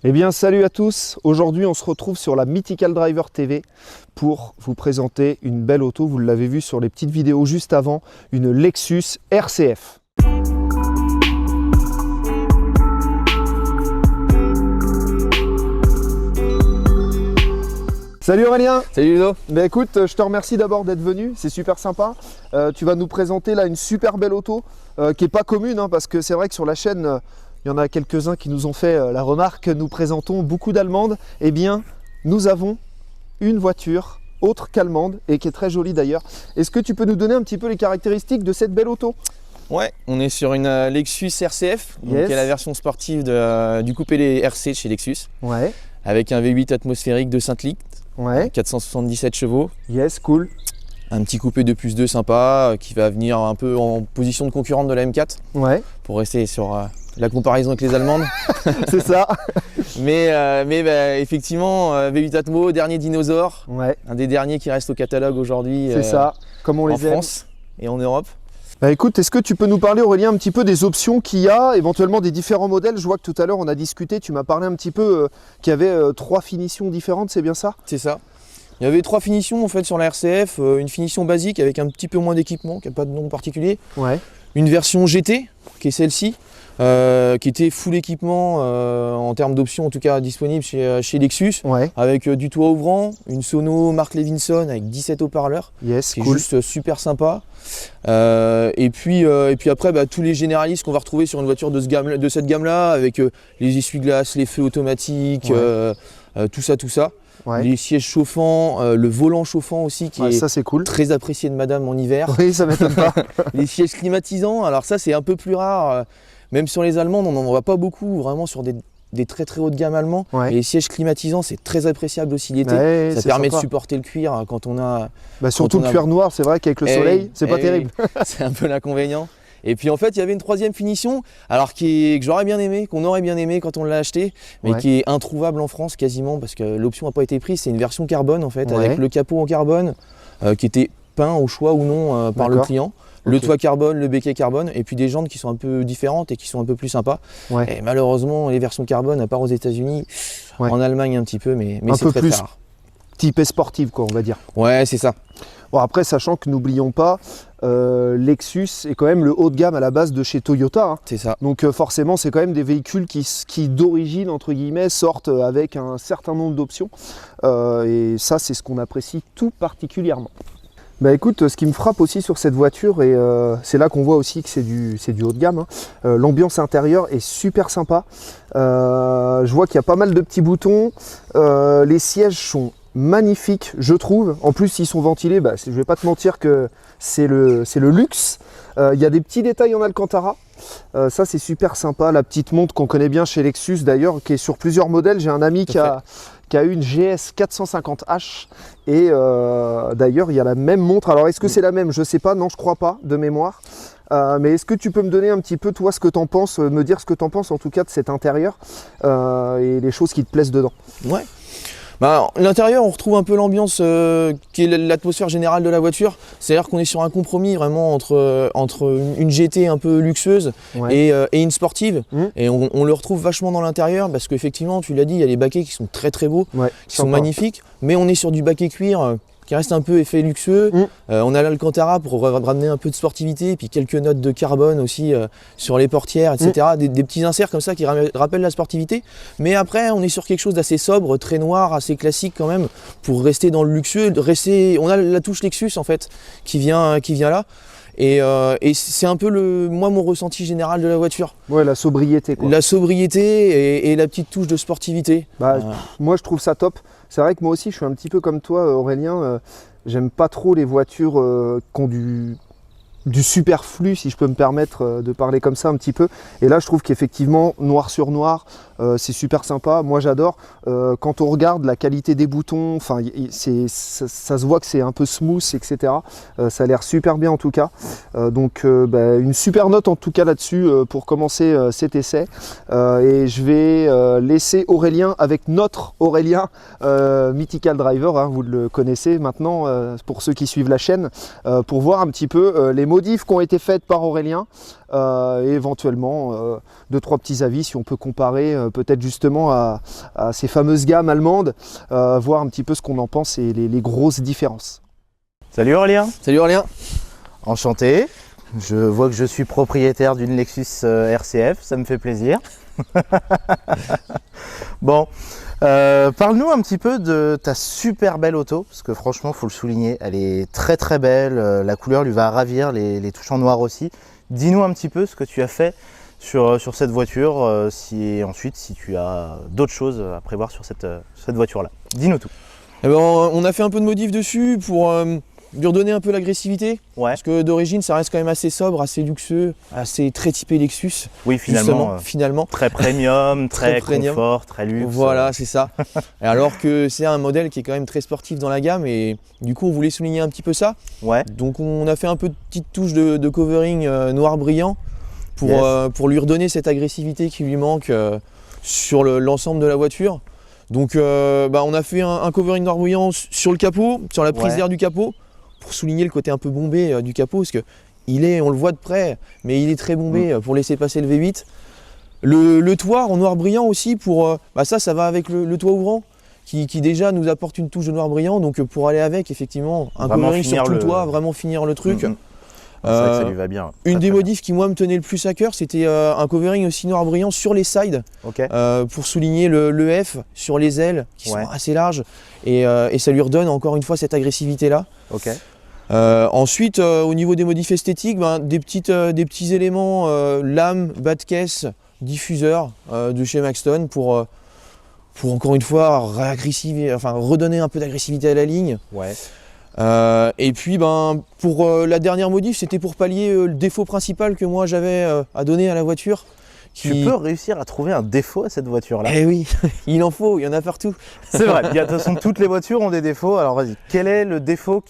Eh bien salut à tous, aujourd'hui on se retrouve sur la Mythical Driver TV pour vous présenter une belle auto, vous l'avez vu sur les petites vidéos juste avant, une Lexus RCF. Salut Aurélien. Salut Ludo. Ben écoute, je te remercie d'abord d'être venu, c'est super sympa. Tu vas nous présenter là une super belle auto qui n'est pas commune parce que c'est vrai que sur la chaîne, il y en a quelques-uns qui nous ont fait la remarque, nous présentons beaucoup d'allemandes. Eh bien, nous avons une voiture autre qu'allemande et qui est très jolie d'ailleurs. Est-ce que tu peux nous donner un petit peu les caractéristiques de cette belle auto? Ouais, on est sur une Lexus RCF, qui est la version sportive du coupé RC chez Lexus. Ouais. Avec un V8 atmosphérique de 5 litres, 477 chevaux. Yes, cool. Un petit coupé de plus 2 sympa qui va venir un peu en position de concurrente de la M4. Ouais. Pour rester sur la comparaison avec les Allemandes. C'est ça. mais effectivement, V8 Atmo, dernier dinosaure. Ouais. Un des derniers qui reste au catalogue aujourd'hui. C'est ça, comme on les aime. En France et en Europe. Bah écoute, est-ce que tu peux nous parler Aurélien un petit peu des options qu'il y a, éventuellement des différents modèles? Je vois que tout à l'heure on a discuté, tu m'as parlé un petit peu qu'il y avait 3 finitions différentes, c'est bien ça? C'est ça. Il y avait 3 finitions en fait sur la RCF, une finition basique avec un petit peu moins d'équipement, qui n'a pas de nom particulier. Ouais. Une version GT, qui est celle-ci, qui était full équipement en termes d'options en tout cas disponible chez Lexus, avec du toit ouvrant, une sono Mark Levinson avec 17 haut-parleurs, qui est juste super sympa. Et puis après tous les généralistes qu'on va retrouver sur une voiture de cette gamme-là, avec les essuie-glaces, les feux automatiques, tout ça. Ouais. Les sièges chauffants, le volant chauffant aussi qui est cool. Très apprécié de madame en hiver. Oui, ça m'étonne pas. Les sièges climatisants, alors ça c'est un peu plus rare, même sur les Allemandes on n'en voit pas beaucoup, vraiment sur des très haut de gamme allemands. Ouais. Et les sièges climatisants c'est très appréciable aussi l'été, ça permet de supporter le cuir quand on a... surtout le cuir noir, c'est vrai qu'avec le soleil, c'est pas terrible. C'est un peu l'inconvénient. Et puis en fait il y avait une 3e finition, alors que j'aurais bien aimé, qu'on aurait bien aimé quand on l'a acheté, mais qui est introuvable en France quasiment parce que l'option n'a pas été prise. C'est une version carbone en fait, avec le capot en carbone qui était peint au choix ou non par le client. Le toit carbone, le béquet carbone, et puis des jantes qui sont un peu différentes et qui sont un peu plus sympas. Et malheureusement les versions carbone, à part aux États-Unis, en Allemagne un petit peu, mais c'est très rare. Type sportive quoi, on va dire. Ouais, c'est ça. Bon, après, sachant que n'oublions pas, Lexus est quand même le haut de gamme à la base de chez Toyota. C'est ça. Donc forcément, c'est quand même des véhicules qui d'origine, entre guillemets, sortent avec un certain nombre d'options. Et ça, c'est ce qu'on apprécie tout particulièrement. Bah écoute, ce qui me frappe aussi sur cette voiture, et c'est là qu'on voit aussi que c'est du haut de gamme, l'ambiance intérieure est super sympa. Je vois qu'il y a pas mal de petits boutons, les sièges sont magnifiques je trouve, en plus ils sont ventilés, je vais pas te mentir que c'est le luxe. Il y a des petits détails en Alcantara, ça c'est super sympa, la petite montre qu'on connaît bien chez Lexus d'ailleurs, qui est sur plusieurs modèles. J'ai un ami qui a eu une GS 450H et d'ailleurs il y a la même montre. Alors est-ce que c'est la même? Je sais pas, non je crois pas de mémoire. Mais est-ce que tu peux me donner un petit peu toi ce que tu en penses, me dire ce que tu en penses en tout cas de cet intérieur et les choses qui te plaisent dedans? Ouais. L'intérieur, on retrouve un peu l'ambiance qui est l'atmosphère générale de la voiture. C'est-à-dire qu'on est sur un compromis vraiment entre une GT un peu luxueuse et une sportive. Et on le retrouve vachement dans l'intérieur parce qu'effectivement, tu l'as dit, il y a les baquets qui sont très beaux, qui sont magnifiques. Mais on est sur du baquet cuir qui reste un peu effet luxueux. On a l'Alcantara pour ramener un peu de sportivité, et puis quelques notes de carbone aussi sur les portières, etc. Des petits inserts comme ça qui rappellent la sportivité. Mais après, on est sur quelque chose d'assez sobre, très noir, assez classique quand même, pour rester dans le luxueux. On a la touche Lexus en fait qui vient là. Et c'est un peu mon ressenti général de la voiture. Ouais, la sobriété quoi. La sobriété et la petite touche de sportivité. Moi je trouve ça top. C'est vrai que moi aussi je suis un petit peu comme toi Aurélien. J'aime pas trop les voitures qui ont du superflu, si je peux me permettre de parler comme ça un petit peu. Et là je trouve qu'effectivement noir sur noir, c'est super sympa, moi j'adore. Quand on regarde la qualité des boutons, enfin ça se voit que c'est un peu smooth, etc. Ça a l'air super bien en tout cas. Donc une super note en tout cas là-dessus pour commencer cet essai. Et je vais laisser Aurélien avec notre Aurélien Mythical Driver, vous le connaissez maintenant pour ceux qui suivent la chaîne, pour voir un petit peu les modifs qui ont été faites par Aurélien et éventuellement 2-3 petits avis si on peut comparer peut-être justement à ces fameuses gammes allemandes, voir un petit peu ce qu'on en pense et les grosses différences. Salut Aurélien. Salut Aurélien. Enchanté. Je vois que je suis propriétaire d'une Lexus RCF, ça me fait plaisir. Bon, parle-nous un petit peu de ta super belle auto, parce que franchement, il faut le souligner, elle est très très belle, la couleur lui va ravir, les touches en noir aussi. Dis-nous un petit peu ce que tu as fait sur cette voiture, ensuite si tu as d'autres choses à prévoir sur cette voiture-là. Dis-nous tout. Eh ben, on a fait un peu de modif dessus pour lui redonner un peu l'agressivité. Ouais. Parce que d'origine, ça reste quand même assez sobre, assez luxueux, assez très typé Lexus. Oui, finalement. Très premium, très confort, très luxe. Voilà, c'est ça. Et alors que c'est un modèle qui est quand même très sportif dans la gamme et du coup, on voulait souligner un petit peu ça. Ouais. Donc, on a fait un peu de petites touches de covering noir brillant pour lui redonner cette agressivité qui lui manque sur l'ensemble de la voiture. Donc, on a fait un covering noir brillant sur le capot, sur la prise d'air du capot, pour souligner le côté un peu bombé du capot, parce que on le voit de près, mais il est très bombé pour laisser passer le V8. Le toit en noir brillant aussi, ça va avec le toit ouvrant, qui déjà nous apporte une touche de noir brillant, donc pour aller avec, effectivement, un covering sur tout le toit, vraiment finir le truc. C'est vrai que ça lui va bien. Une des modifs qui moi me tenait le plus à cœur, c'était un covering aussi noir brillant sur les sides, pour souligner le F sur les ailes qui sont assez larges et ça lui redonne encore une fois cette agressivité là. Ensuite au niveau des modifs esthétiques, des petits éléments lame, bas de caisse, diffuseur de chez Maxton pour encore une fois redonner un peu d'agressivité à la ligne. Et puis pour la dernière modif, c'était pour pallier le défaut principal que moi j'avais à donner à la voiture. Tu peux réussir à trouver un défaut à cette voiture-là? Eh oui, il en faut, il y en a partout. C'est vrai, de toute façon toutes les voitures ont des défauts. Alors vas-y, quel est le défaut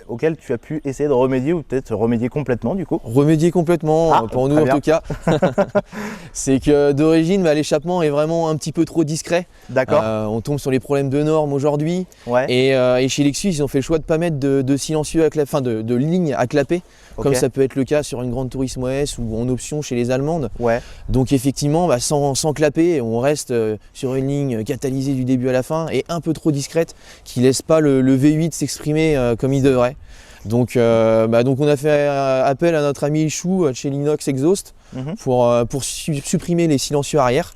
auquel tu as pu essayer de remédier ou peut-être remédier complètement du coup? Remédier complètement, pour nous en tout cas. C'est que d'origine, l'échappement est vraiment un petit peu trop discret. D'accord. On tombe sur les problèmes de normes aujourd'hui. Et chez Lexus, ils ont fait le choix de ne pas mettre de silencieux de lignes à clapper, comme ça peut être le cas sur une Grande Turismo S ou en option chez les Allemandes. Donc effectivement, sans clapper, on reste sur une ligne catalysée du début à la fin et un peu trop discrète, qui ne laisse pas le V8 s'exprimer comme il devrait. Donc on a fait appel à notre ami Chou chez Linox Exhaust pour supprimer les silencieux arrière.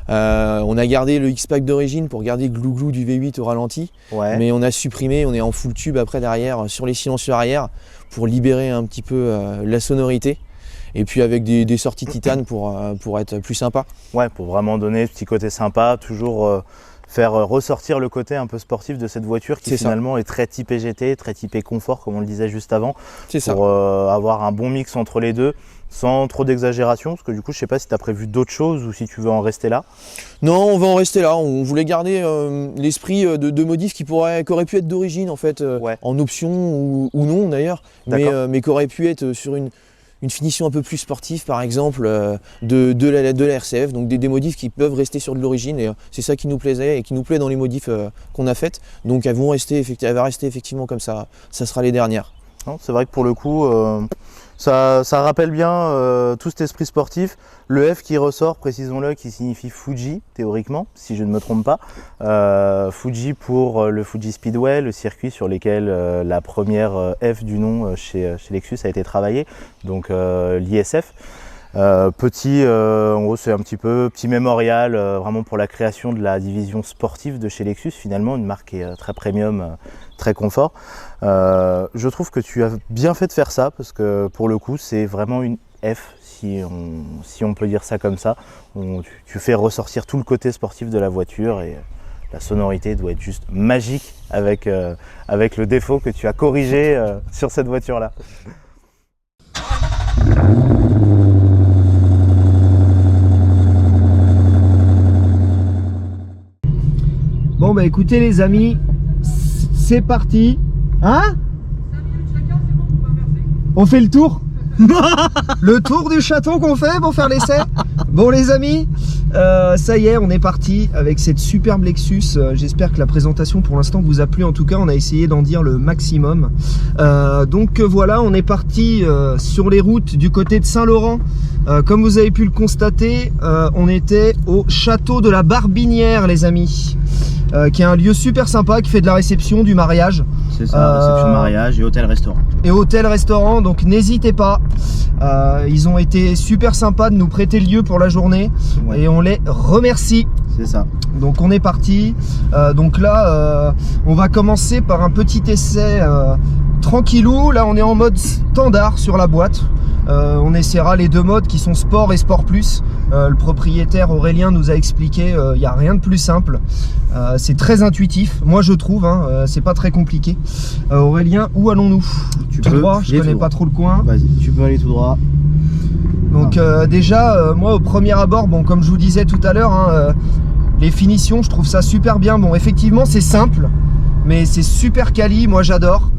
On a gardé le X-Pack d'origine pour garder le glou-glou du V8 au ralenti, mais on a supprimé, on est en full tube après derrière sur les silencieux arrière pour libérer un petit peu la sonorité. Et puis avec des sorties titane pour être plus sympa. Pour vraiment donner ce petit côté sympa, toujours faire ressortir le côté un peu sportif de cette voiture qui finalement est très typée GT, très typée confort comme on le disait juste avant. Pour avoir un bon mix entre les deux, sans trop d'exagération, parce que du coup je sais pas si tu as prévu d'autres choses ou si tu veux en rester là. Non, on va en rester là, on voulait garder l'esprit de modifs qui aurait pu être d'origine en fait, en option ou non d'ailleurs, mais qui aurait pu être sur une finition un peu plus sportive par exemple de la RCF, donc des modifs qui peuvent rester sur de l'origine et c'est ça qui nous plaisait et qui nous plaît dans les modifs qu'on a faites, donc elles vont rester effectivement comme ça, ça sera les dernières. C'est vrai que pour le coup ça rappelle bien tout cet esprit sportif. Le F qui ressort, précisons-le, qui signifie Fuji théoriquement, si je ne me trompe pas. Fuji pour le Fuji Speedway, le circuit sur lequel la première F du nom chez Lexus a été travaillée, donc l'ISF. En gros c'est un petit mémorial vraiment pour la création de la division sportive de chez Lexus, finalement une marque qui est très premium, très confort. Je trouve que tu as bien fait de faire ça parce que pour le coup c'est vraiment une F, si on peut dire ça comme ça. Tu fais ressortir tout le côté sportif de la voiture et la sonorité doit être juste magique avec le défaut que tu as corrigé sur cette voiture là. Bon écoutez les amis, c'est parti. Hein? 5 minutes chacun, c'est bon, on peut inverser. On fait le tour? Le tour du château qu'on fait pour faire l'essai. Bon les amis, Ça y est, on est parti avec cette superbe Lexus. J'espère que la présentation pour l'instant vous a plu. En tout cas, on a essayé d'en dire le maximum. Donc voilà, on est parti sur les routes du côté de Saint-Laurent. Comme vous avez pu le constater, on était au château de la Barbinière, les amis. Qui est un lieu super sympa, qui fait de la réception, du mariage. C'est ça, réception de mariage et hôtel-restaurant. Et hôtel-restaurant, donc n'hésitez pas. Ils ont été super sympas de nous prêter le lieu pour la journée. Ouais. Et on les remercie. C'est ça. Donc on est parti. Donc là, on va commencer par un petit essai tranquillou. Là, on est en mode standard sur la boîte. On essaiera les deux modes qui sont Sport et Sport Plus. Le propriétaire Aurélien nous a expliqué, il n'y a rien de plus simple. C'est très intuitif, moi je trouve, c'est pas très compliqué. Aurélien, où allons-nous? Tout droit, je connais pas trop le coin. Vas-y, tu peux aller tout droit. Donc déjà, moi au premier abord, bon, comme je vous disais tout à l'heure, les finitions, je trouve ça super bien. Bon, effectivement, c'est simple, mais c'est super quali, moi j'adore.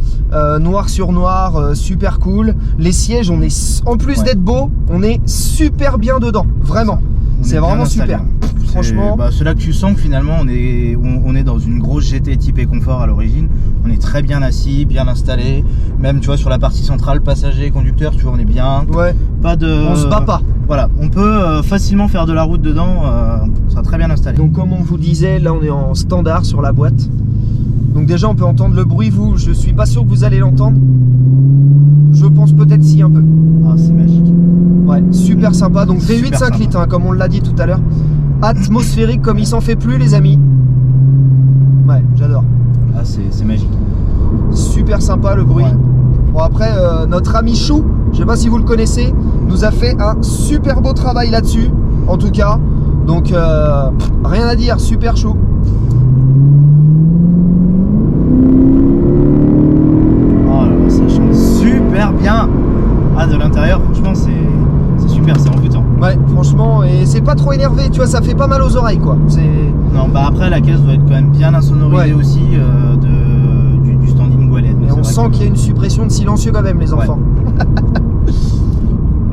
Noir sur noir, super cool. Les sièges, on est, en plus d'être beau, on est super bien dedans, vraiment. C'est vraiment super. Franchement, c'est là que tu sens que finalement on est dans une grosse GT typée confort à l'origine. On est très bien assis, bien installé. Même tu vois sur la partie centrale, passager, conducteur, tu vois, on est bien. ouais, Pas de. on se bat pas. Voilà, on peut facilement faire de la route dedans. On sera très bien installé. Donc comme on vous disait, là on est en standard sur la boîte. Donc déjà on peut entendre le bruit, je suis pas sûr que vous allez l'entendre. Je pense peut-être si un peu. Ah, c'est magique. Ouais, super sympa. Donc V8 Super 5 sympa. litres, comme on l'a dit tout à l'heure. Atmosphérique comme il s'en fait plus, les amis. Ouais, j'adore. Ah, c'est magique. Super sympa le bruit. Ouais. Bon après, notre ami Chou, je sais pas si vous le connaissez, nous a fait un super beau travail là-dessus, en tout cas. Donc rien à dire, super Chou. Oh là là, ça chante super bien. Ah, de l'intérieur, franchement, c'est super, c'est envoûtant. Ouais, franchement, et c'est pas trop énervé, tu vois, ça fait pas mal aux oreilles, quoi. C'est... Non, bah après, la caisse doit être quand même bien insonorisée Ouais. aussi du standing wallet. Et on sent qu'il y a une suppression de silencieux quand même, les enfants.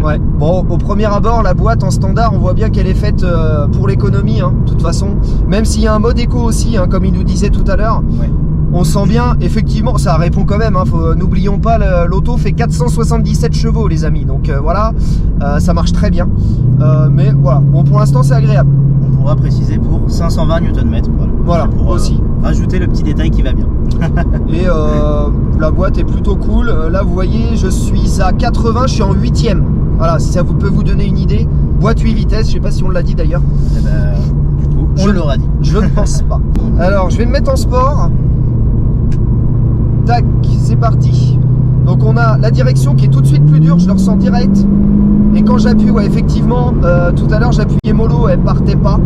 Ouais, bon, au premier abord, la boîte en standard, on voit bien qu'elle est faite pour l'économie, de toute façon. Même s'il y a un mode éco aussi, comme il nous disait tout à l'heure. Ouais. On sent bien, effectivement, ça répond quand même, n'oublions pas, l'auto fait 477 chevaux, les amis. Donc voilà, ça marche très bien. Mais voilà, bon, pour l'instant, c'est agréable. On pourra préciser pour 520 Nm. Voilà, pour aussi. rajouter le petit détail qui va bien. Et la boîte est plutôt cool. Là, vous voyez, je suis à 80, je suis en 8ème. Voilà, si ça peut vous donner une idée. Boîte 8 vitesses, je sais pas si on l'a dit d'ailleurs. Eh ben, du coup, on l'aura dit. Je ne pense pas. Alors, je vais me mettre en sport. Tac, c'est parti. Donc on a la direction qui est tout de suite plus dure, je le ressens direct. Et quand j'appuie, ouais, effectivement, tout à l'heure j'appuyais mollo, elle partait pas.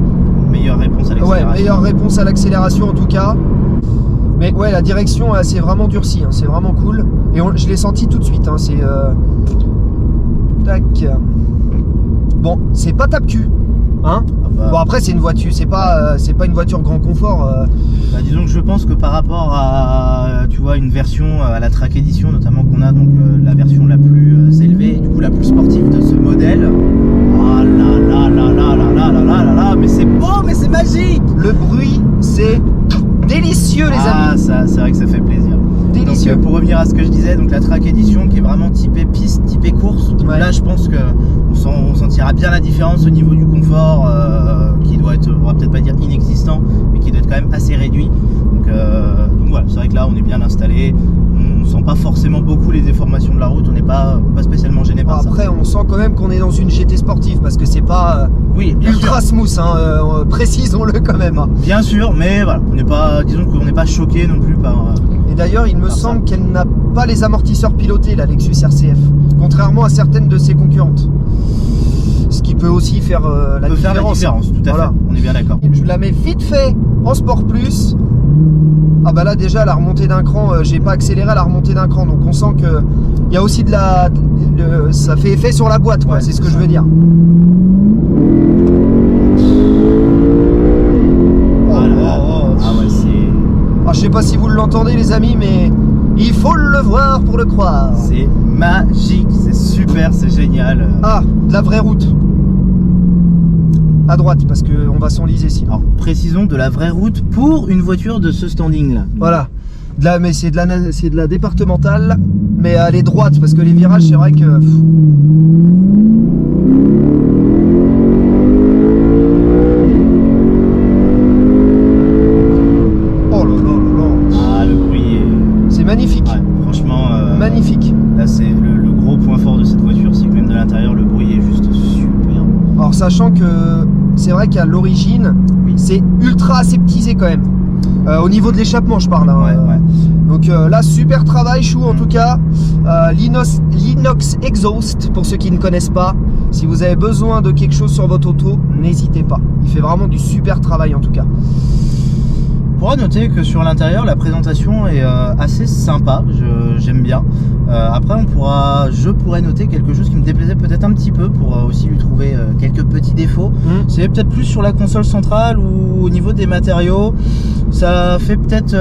Meilleure réponse à l'accélération. Ouais, meilleure réponse à l'accélération en tout cas. Mais ouais, la direction, c'est vraiment durci, c'est vraiment cool. Et je l'ai senti tout de suite, c'est... Tac. Bon, c'est pas tape-cul, Ah bah, Bon après c'est une voiture, c'est pas une voiture grand confort. bah, disons que je pense que par rapport à tu vois une version à la Track Edition notamment qu'on a, donc la version la plus élevée, du coup la plus sportive de ce modèle. Ah là là là là là là là là là là, mais c'est beau, mais c'est magique. Le bruit, c'est délicieux, les Ah amis. ça, c'est vrai que ça fait plaisir. Délicieux. Donc pour revenir à ce que je disais, donc la Track Edition qui est vraiment typée piste, typée course. Ouais. Là je pense que on sentira bien la différence au niveau du confort, qui doit être, on va peut-être pas dire inexistant, mais qui doit être quand même assez réduit. Donc voilà, c'est vrai que là on est bien installé, on sent pas forcément beaucoup les déformations de la route, on n'est pas spécialement gêné par ça. Après, on sent quand même qu'on est dans une GT sportive parce que c'est pas Oui, bien ultra sûr. smooth, précisons-le quand même. Bien sûr, mais voilà, on n'est pas, disons qu'on n'est pas choqué non plus par. Et d'ailleurs, il me semble qu'elle n'a pas les amortisseurs pilotés, la Lexus RCF, contrairement à certaines de ses concurrentes. Ce qui peut aussi faire la peut différence. faire la différence, tout à Voilà. fait. On est bien d'accord. Je la mets vite fait en Sport Plus. Ah bah là déjà la remontée d'un cran, j'ai pas accéléré à la remontée d'un cran, donc on sent que il y a aussi ça fait effet sur la boîte, quoi. Ouais, c'est ce que c'est je ça. veux dire. Voilà. Ah ouais, c'est. Ah, je sais pas si vous l'entendez les amis, mais il faut le voir pour le croire. C'est magique, c'est super, c'est génial. Ah, de la vraie route. à droite parce qu'on va s'enliser sinon. Alors précisons de la vraie route pour une voiture de ce standing là. Voilà. Mais c'est de la départementale, mais elle est droite parce que les virages, c'est vrai que. Oh là là là là. Ah, le bruit est... C'est magnifique. Ouais, franchement, Magnifique. là c'est le gros point fort de cette voiture, c'est que même de l'intérieur, le bruit est juste super. Alors sachant que c'est vrai qu'à l'origine, c'est ultra aseptisé quand même. Au niveau de l'échappement, je parle. Hein. Ouais. Donc là, super travail, Chou, en tout cas. L'inox Exhaust, pour ceux qui ne connaissent pas. Si vous avez besoin de quelque chose sur votre auto, n'hésitez pas. Il fait vraiment du super travail, en tout cas. On pourra noter que sur l'intérieur, la présentation est assez sympa, j'aime bien. Après, je pourrais noter quelque chose qui me déplaisait peut-être un petit peu pour aussi lui trouver quelques petits défauts. C'est peut-être plus sur la console centrale ou au niveau des matériaux. Ça fait peut-être,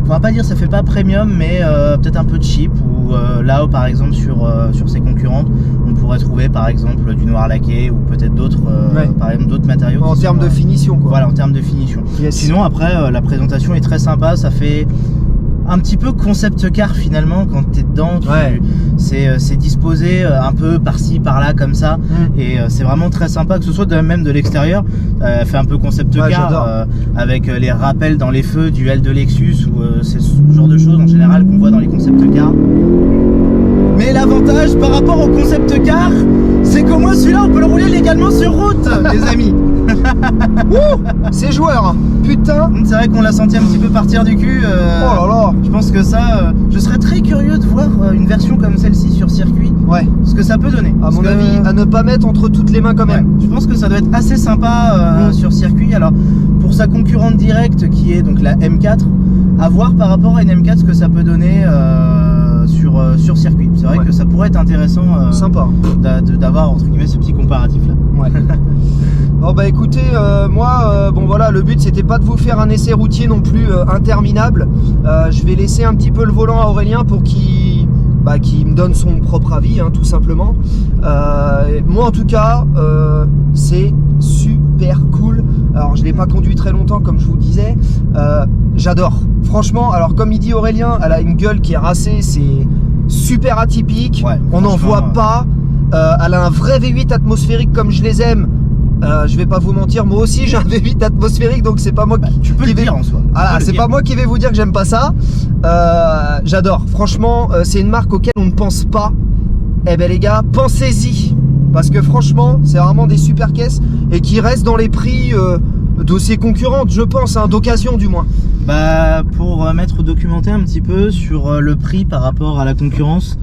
on va pas dire ça fait pas premium, mais peut-être un peu cheap. Ou là, par exemple, sur ses concurrentes, on pourrait trouver par exemple du noir laqué ou peut-être d'autres, par exemple d'autres matériaux. En termes de finition, quoi. Voilà, en termes de finition. Yes. Sinon, après, la présentation est très sympa. Ça fait un petit peu concept car finalement quand tu es dedans. C'est disposé un peu par-ci, par-là, comme ça. Et c'est vraiment très sympa, que ce soit même de l'extérieur. Fait un peu concept car avec les rappels dans les feux du L de Lexus ou c'est ce genre de choses en général qu'on voit dans les concept cars. Mais l'avantage par rapport au concept car, c'est qu'au moins celui-là on peut le rouler légalement sur route, les amis. C'est joueur, hein. Putain. C'est vrai qu'on l'a senti un petit peu partir du cul. Oh là là. Je pense que ça, je serais très curieux de voir une version comme celle-ci sur circuit. Ouais. Ce que ça peut donner. À mon avis, à ne pas mettre entre toutes les mains quand même. Je pense que ça doit être assez sympa sur circuit. Alors pour sa concurrente directe qui est donc la M4, à voir par rapport à une M4 ce que ça peut donner sur circuit. C'est vrai que ça pourrait être intéressant sympa d'avoir entre guillemets ce petit comparatif là. Ouais. Bon bah écoutez, moi, bon voilà, le but c'était pas de vous faire un essai routier non plus interminable. Je vais laisser un petit peu le volant à Aurélien pour qu'il me donne son propre avis, hein, tout simplement. Moi en tout cas, c'est super cool. Alors je l'ai pas conduit très longtemps comme je vous disais. J'adore. Franchement, alors comme il dit Aurélien, elle a une gueule qui est racée, c'est super atypique. Ouais, on n'en voit pas. Elle a un vrai V8 atmosphérique comme je les aime. Je vais pas vous mentir, moi aussi j'ai un V8 atmosphérique, donc c'est pas moi tu peux le dire en soi. Voilà, c'est pas moi qui vais vous dire que j'aime pas ça. J'adore. Franchement, c'est une marque auquel on ne pense pas. Eh ben les gars, pensez-y. Parce que franchement, c'est vraiment des super caisses et qui restent dans les prix de ses concurrentes, je pense, hein, d'occasion du moins. Bah, pour m'être documenté un petit peu sur le prix par rapport à la concurrence,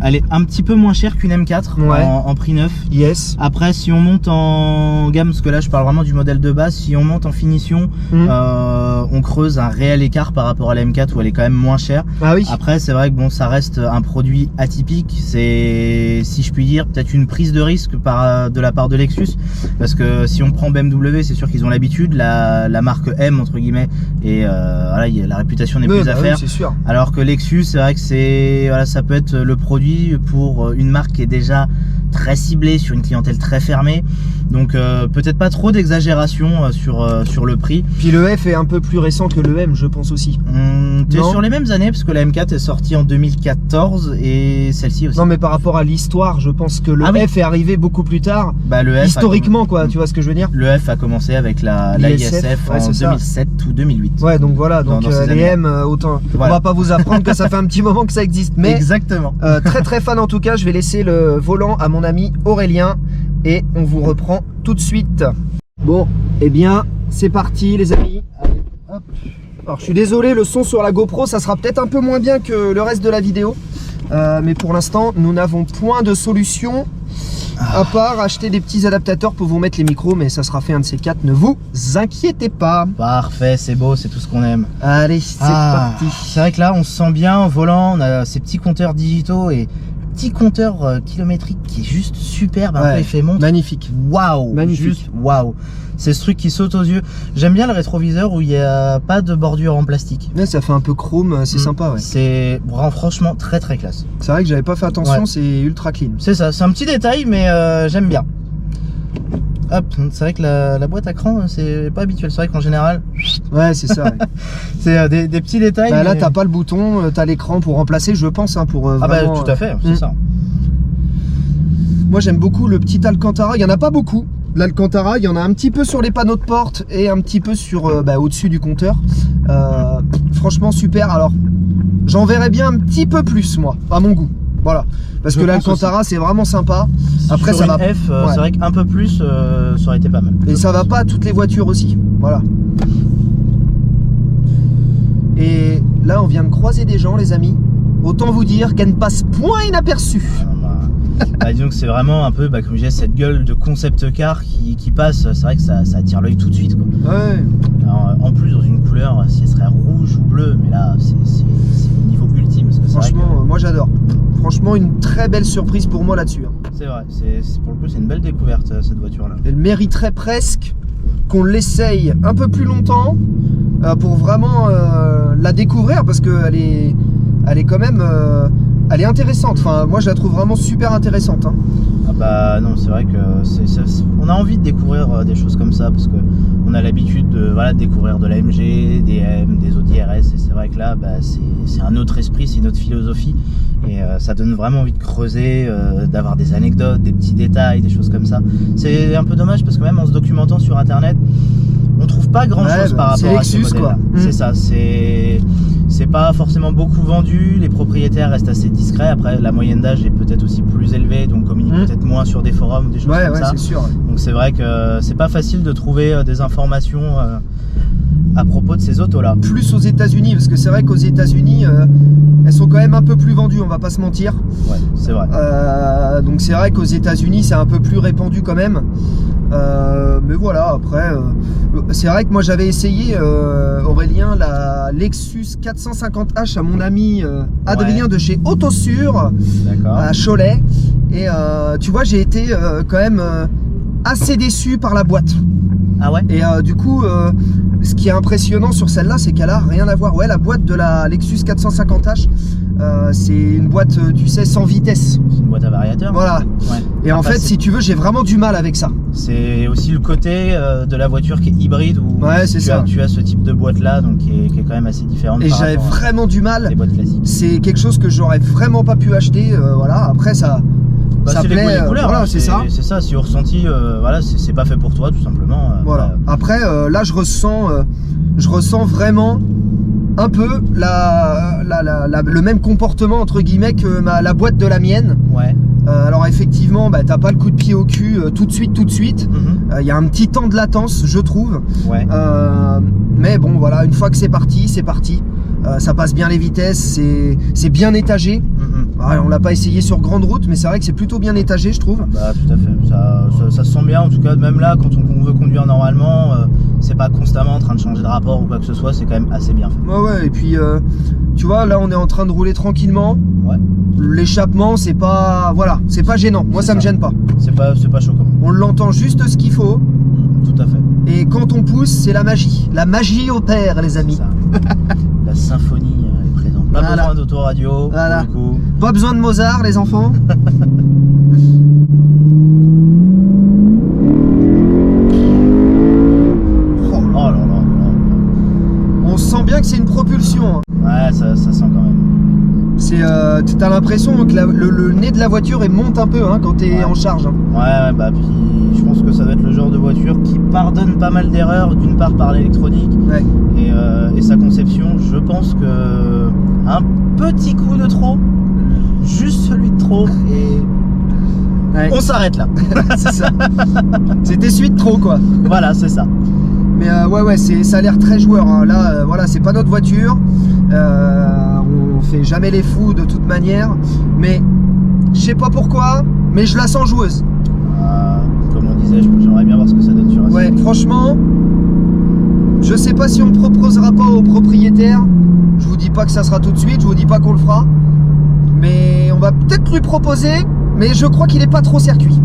elle est un petit peu moins chère qu'une M4 en prix neuf. Yes. Après, si on monte en gamme, parce que là je parle vraiment du modèle de base, si on monte en finition, on creuse un réel écart par rapport à la M4 où elle est quand même moins chère. Ah oui. Après, c'est vrai que bon, ça reste un produit atypique. C'est, si je puis dire, peut-être une prise de risque de la part de Lexus, parce que si on prend BMW, c'est sûr qu'ils ont l'habitude, la marque M entre guillemets, et voilà, la réputation n'est plus à faire. Oui, c'est sûr. Alors que Lexus, c'est vrai que ça peut être le produit pour une marque qui est déjà très ciblée sur une clientèle très fermée. Donc peut-être pas trop d'exagération sur le prix. Puis le F est un peu plus récent que le M, je pense aussi. T'es sur les mêmes années, parce que la M4 est sortie en 2014 et celle-ci aussi. Non, mais par rapport à l'histoire, je pense que le F est arrivé beaucoup plus tard. Bah, le F historiquement, quoi, tu vois ce que je veux dire? Le F a commencé avec la ISF en 2007 ou 2008. Ouais, donc voilà, donc les M, autant. Voilà. On va pas vous apprendre que ça fait un petit moment que ça existe. Mais exactement. Très très fan en tout cas, je vais laisser le volant à mon ami Aurélien et on vous reprend tout de suite. Bon, eh bien, c'est parti les amis. Allez, hop. Alors je suis désolé, le son sur la GoPro, ça sera peut-être un peu moins bien que le reste de la vidéo. Mais pour l'instant, nous n'avons point de solution à part acheter des petits adaptateurs pour vous mettre les micros, mais ça sera fait un de ces quatre, ne vous inquiétez pas. Parfait, c'est beau, c'est tout ce qu'on aime. Allez, c'est parti. C'est vrai que là, on se sent bien en volant, on a ces petits compteurs digitaux et petit compteur kilométrique qui est juste superbe, un peu effet montre. Magnifique. Waouh, magnifique. Juste waouh. C'est ce truc qui saute aux yeux. J'aime bien le rétroviseur où il n'y a pas de bordure en plastique. Ouais, ça fait un peu chrome, c'est sympa. Ouais. C'est franchement très très classe. C'est vrai que j'avais pas fait attention, c'est ultra clean. C'est ça, c'est un petit détail, mais j'aime bien. hop, c'est vrai que la boîte à cran, c'est pas habituel. C'est vrai qu'en général, Ouais, c'est ça. Ouais. c'est des petits détails. Bah, là, mais- t'as pas le bouton, t'as l'écran pour remplacer, je pense, hein, pour Ah bah vraiment, tout à fait, c'est ça. Moi, j'aime beaucoup le petit Alcantara. Il y en a pas beaucoup. L'Alcantara, il y en a un petit peu sur les panneaux de porte et un petit peu sur au-dessus du compteur. Franchement, super. Alors, j'en verrais bien un petit peu plus, moi, à mon goût. Voilà. Parce Je que pense l'Alcantara, c'est vraiment sympa. Après, Sur ça une va. F, Ouais. c'est vrai qu'un peu plus, ça aurait été pas mal. Et ça va pas à toutes les voitures aussi. Voilà. Et là, on vient de croiser des gens, les amis. Autant vous dire qu'elle ne passe point inaperçue. Disons que c'est vraiment un peu, comme je disais, cette gueule de concept car qui passe. C'est vrai que ça attire l'œil tout de suite, quoi. Ouais. Alors, en plus, dans une couleur, si elle serait rouge ou bleue, mais là, c'est le niveau ultime. Parce que c'est vrai Franchement, moi j'adore. Franchement, une très belle surprise pour moi là-dessus. Hein. que c'est vrai, pour le coup, c'est une belle découverte, cette voiture-là. Elle mériterait presque qu'on l'essaye un peu plus longtemps pour vraiment la découvrir parce qu'elle est quand même elle est intéressante. Enfin, moi je la trouve vraiment super intéressante. Hein. Ah bah non, c'est vrai que on a envie de découvrir des choses comme ça parce que on a l'habitude de découvrir de l'AMG, des M, des Audi RS et c'est vrai que là c'est un autre esprit, c'est une autre philosophie et ça donne vraiment envie de creuser, d'avoir des anecdotes, des petits détails, des choses comme ça. C'est un peu dommage parce que même en se documentant sur internet, on trouve pas grand chose par c'est rapport à ces Lexus, modèles-là. quoi. C'est ça, c'est pas forcément beaucoup vendu, les propriétaires restent assez discrets, après la moyenne d'âge est peut-être aussi plus élevée, donc communique peut-être moins sur des forums ou des choses comme ça. C'est sûr. Donc c'est vrai que c'est pas facile de trouver des informations à propos de ces autos-là. Plus aux États-Unis, parce que c'est vrai qu'aux États-Unis, elles sont quand même un peu plus vendues, on va pas se mentir. Ouais, c'est vrai. Donc c'est vrai qu'aux États-Unis, c'est un peu plus répandu quand même. Mais voilà, après, c'est vrai que moi j'avais essayé, Aurélien, la Lexus 450H à mon ami Adrien de chez Autosur D'accord. à Cholet. Et tu vois, j'ai été quand même assez déçu par la boîte. Ah ouais? Et du coup, ce qui est impressionnant sur celle-là, c'est qu'elle a rien à voir. Ouais, la boîte de la Lexus 450H, c'est une boîte, tu sais, sans vitesse. C'est une boîte à variateur. Voilà. Ouais. Et en Après, fait, si tu veux, j'ai vraiment du mal avec ça. c'est aussi le côté de la voiture qui est hybride où Ouais, c'est ça. tu as ce type de boîte là, donc qui est quand même assez différente. Et par j'avais rapport à vraiment du mal. les boîtes classiques. C'est quelque chose que j'aurais vraiment pas pu acheter. Voilà. Après, ça C'est les goûts et les couleurs. voilà, hein. c'est ça. C'est ça. Si au ressenti, c'est pas fait pour toi, tout simplement. Voilà. Après, là, je ressens vraiment un peu le même comportement entre guillemets que la boîte de la mienne. Ouais. Alors effectivement, t'as pas le coup de pied au cul tout de suite. Il y a un petit temps de latence, je trouve. Ouais. Mais bon, voilà, une fois que c'est parti, c'est parti. Ça passe bien les vitesses, c'est bien étagé. On l'a pas essayé sur grande route, mais c'est vrai que c'est plutôt bien étagé, je trouve. Bah tout à fait, ça se sent bien en tout cas, même là quand on veut conduire normalement, c'est pas constamment en train de changer de rapport ou quoi que ce soit, c'est quand même assez bien fait. Ouais, et puis tu vois, là on est en train de rouler tranquillement. Ouais. L'échappement, c'est pas gênant. Moi, ça me gêne pas. C'est pas choquant. On l'entend juste ce qu'il faut. Tout à fait. Et quand on pousse, c'est la magie. La magie opère, les amis. C'est ça. La symphonie est présente. Pas Voilà. besoin d'autoradio. Voilà. Pour le coup. Pas besoin de Mozart, les enfants. Oh là là là. On sent bien que c'est une propulsion. Hein. Ouais, ça sent quand même. T'as l'impression que le nez de la voiture monte un peu quand t'es Ouais. en charge. Hein. Ouais, bah puis je pense que ça doit être le genre de voiture qui pardonne pas mal d'erreurs, d'une part par l'électronique Ouais. et sa conception. Je pense que un petit coup de trop, juste celui de trop, et Ouais. on s'arrête là. C'est ça. C'était suite trop, quoi. Voilà, c'est ça. Mais ouais, ça a l'air très joueur. Hein. Là, voilà, c'est pas notre voiture. On fait jamais les fous de toute manière. Mais je sais pas pourquoi, mais je la sens joueuse. Comme on disait, j'aimerais bien voir ce que ça donne sur un Ouais, circuit. franchement, je sais pas si on proposera pas au propriétaire. Je vous dis pas que ça sera tout de suite, je vous dis pas qu'on le fera. Mais on va peut-être lui proposer, mais je crois qu'il est pas trop circuit.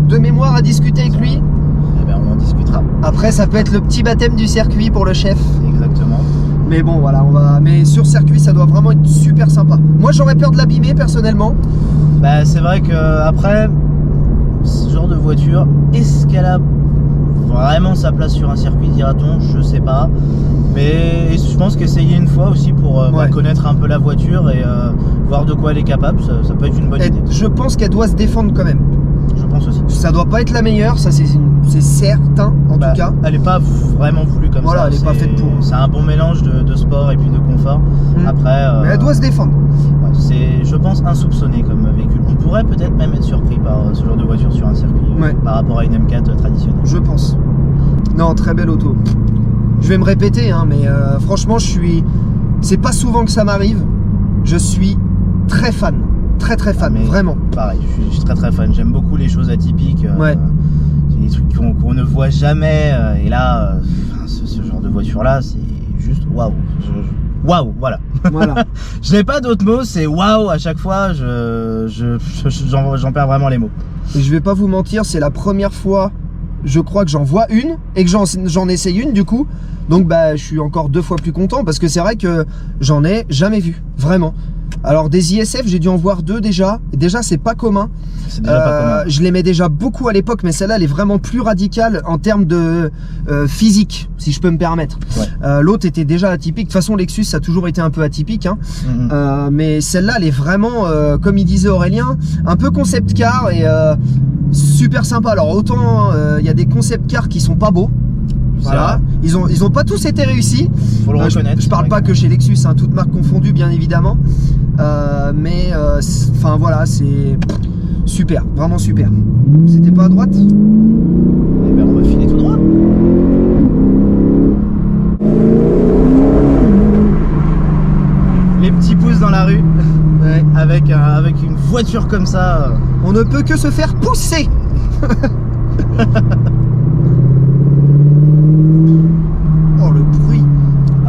De mémoire à discuter avec lui. Eh ben, on en discutera. Après, ça peut être le petit baptême du circuit pour le chef. Exactement. Mais bon, voilà, mais sur circuit, ça doit vraiment être super sympa. Moi, j'aurais peur de l'abîmer personnellement. Bah, c'est vrai que après, genre de voiture, est-ce qu'elle a vraiment sa place sur un circuit, dira-t-on? Je sais pas. Mais je pense qu'essayer une fois aussi pour connaître un peu la voiture et voir de quoi elle est capable, ça peut être une bonne idée. Je pense qu'elle doit se défendre quand même. Je pense aussi. Ça doit pas être la meilleure, ça c'est certain en tout cas. Elle est pas vraiment voulue comme ça. Elle est pas faite pour. C'est un bon mélange de sport et puis de confort. Après. Mais elle doit se défendre. C'est, je pense, insoupçonné comme véhicule. On pourrait peut-être même être surpris par ce genre de voiture sur un circuit par rapport à une M4 traditionnelle. Je pense. Non, très belle auto. Je vais me répéter, hein, mais franchement, c'est pas souvent que ça m'arrive. Je suis très fan. Très fan, vraiment. Pareil, je suis très fan. J'aime beaucoup les choses atypiques. Des trucs qu'on ne voit jamais. Et là, ce genre de voiture-là, c'est juste waouh. Waouh, voilà. Je n'ai pas d'autres mots, c'est waouh à chaque fois. J'en perds vraiment les mots. Et je vais pas vous mentir, c'est la première fois, je crois, que j'en vois une et que j'en essaye une du coup. Donc je suis encore 2 fois plus content parce que c'est vrai que j'en ai jamais vu, vraiment. Alors des ISF, j'ai dû en voir 2 déjà. Et déjà, c'est pas commun. C'est déjà pas commun. Je l'aimais déjà beaucoup à l'époque, mais celle-là, elle est vraiment plus radicale en termes de physique, si je peux me permettre. L'autre était déjà atypique. De toute façon, Lexus, ça a toujours été un peu atypique. Hein. Mais celle-là, elle est vraiment, comme il disait Aurélien, un peu concept car et super sympa. Alors autant, il y a des concept cars qui sont pas beaux. Voilà. Ils ont pas tous été réussis. Faut le reconnaître. Je parle pas que chez Lexus, hein, toutes marques confondues bien évidemment. Mais enfin voilà, c'est super, vraiment super. C'était pas à droite? Eh ben, on va filer tout droit. Les petits pouces dans la rue. Avec une voiture comme ça. On ne peut que se faire pousser.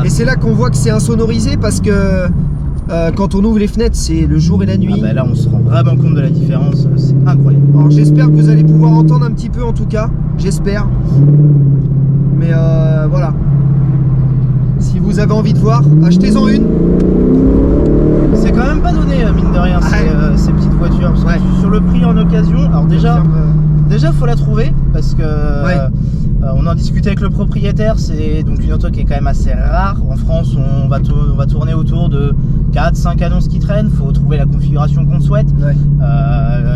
Et c'est là qu'on voit que c'est insonorisé parce que quand on ouvre les fenêtres, c'est le jour et la nuit. Là, on se rend vraiment compte de la différence, c'est incroyable. Alors j'espère que vous allez pouvoir entendre un petit peu en tout cas, j'espère. Mais voilà. Si vous avez envie de voir, achetez-en une. C'est quand même pas donné, mine de rien, ces petites voitures. Parce que sur le prix en occasion, alors déjà faut la trouver parce que on en discutait avec le propriétaire. C'est donc une auto qui est quand même assez rare. En France, on va tourner autour de 4-5 annonces qui traînent. Faut trouver la configuration qu'on souhaite.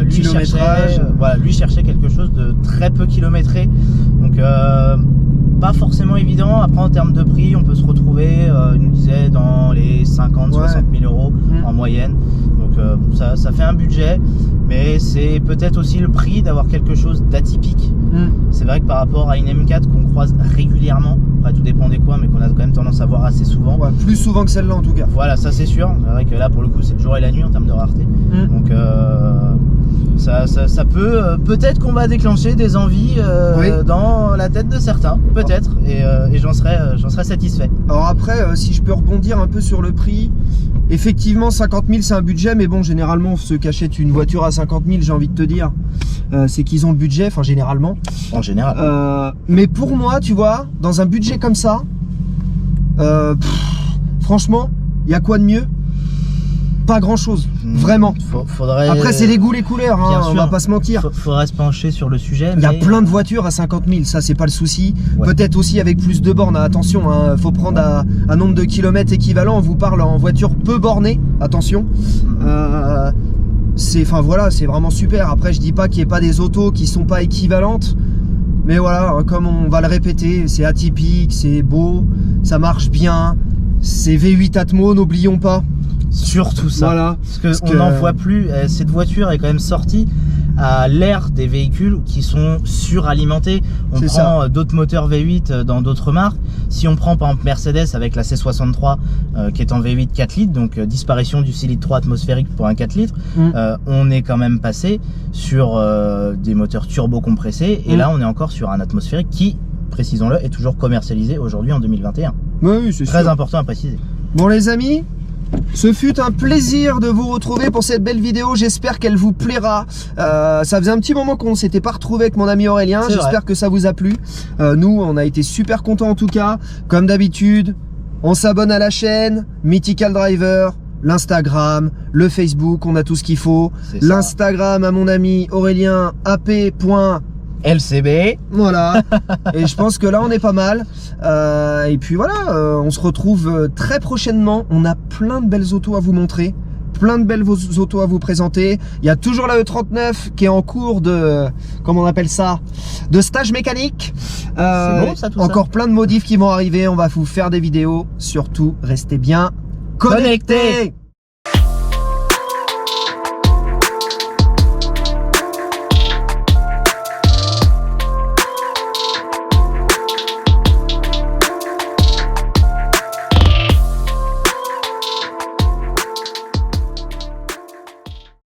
Lui cherchait quelque chose de très peu kilométré. Donc pas forcément évident. Après, en termes de prix, on peut se retrouver, il nous disait, dans les 50-60 000 euros en moyenne. Donc ça fait un budget, mais c'est peut-être aussi le prix d'avoir quelque chose d'atypique. C'est vrai que par rapport à une M4 qu'on croise régulièrement, après tout dépend des coins, mais qu'on a quand même tendance à voir assez souvent. Plus souvent que celle-là en tout cas. Voilà, ça c'est sûr. C'est vrai que là pour le coup c'est le jour et la nuit en termes de rareté. Donc ça peut-être qu'on va déclencher des envies dans la tête de certains, peut-être, et j'en serais satisfait. Alors après, si je peux rebondir un peu sur le prix, effectivement 50 000 c'est un budget, mais bon, généralement ceux qui achètent une voiture à 50 000, j'ai envie de te dire, c'est qu'ils ont le budget, enfin généralement. En général. Mais pour moi, tu vois, dans un budget comme ça, franchement, il y a quoi de mieux? Pas grand chose, vraiment. Après c'est les goûts, les couleurs, hein, on va pas se mentir. Faudrait se pencher sur le sujet. Il y a plein de voitures à 50 000, ça c'est pas le souci. Peut-être aussi avec plus de bornes, attention, hein, faut prendre un nombre de kilomètres équivalent. On vous parle en voiture peu bornée, attention. Enfin voilà, c'est vraiment super. Après je dis pas qu'il n'y ait pas des autos qui sont pas équivalentes, mais voilà, comme on va le répéter, c'est atypique, c'est beau, ça marche bien, c'est V8 Atmo, n'oublions pas. Surtout ça, voilà, parce qu'on n'en voit plus. Cette voiture est quand même sortie à l'ère des véhicules qui sont suralimentés. On prend d'autres moteurs V8 dans d'autres marques. Si on prend par exemple Mercedes avec la C63 qui est en V8 4 litres, donc disparition du 6 litres 3 atmosphérique pour un 4 litres, on est quand même passé sur des moteurs turbo compressés, et là on est encore sur un atmosphérique qui, précisons-le, est toujours commercialisé aujourd'hui en 2021. Oui, c'est très important à préciser. Bon les amis, ce fut un plaisir de vous retrouver pour cette belle vidéo, j'espère qu'elle vous plaira. Ça faisait un petit moment qu'on ne s'était pas retrouvé avec mon ami Aurélien, j'espère que ça vous a plu. Nous, on a été super contents en tout cas. Comme d'habitude, on s'abonne à la chaîne, Mythical Driver, l'Instagram, le Facebook, on a tout ce qu'il faut. C'est ça. L'Instagram à mon ami Aurélien ap.lcb. Voilà. Et je pense que là on est pas mal. Et puis voilà, on se retrouve très prochainement. On a plein de belles autos à vous montrer. Plein de belles autos à vous présenter. Il y a toujours la E39 qui est en cours de, comment on appelle ça, de stage mécanique. C'est bon, ça, tout encore plein de modifs qui vont arriver. On va vous faire des vidéos. Surtout, restez bien connectés.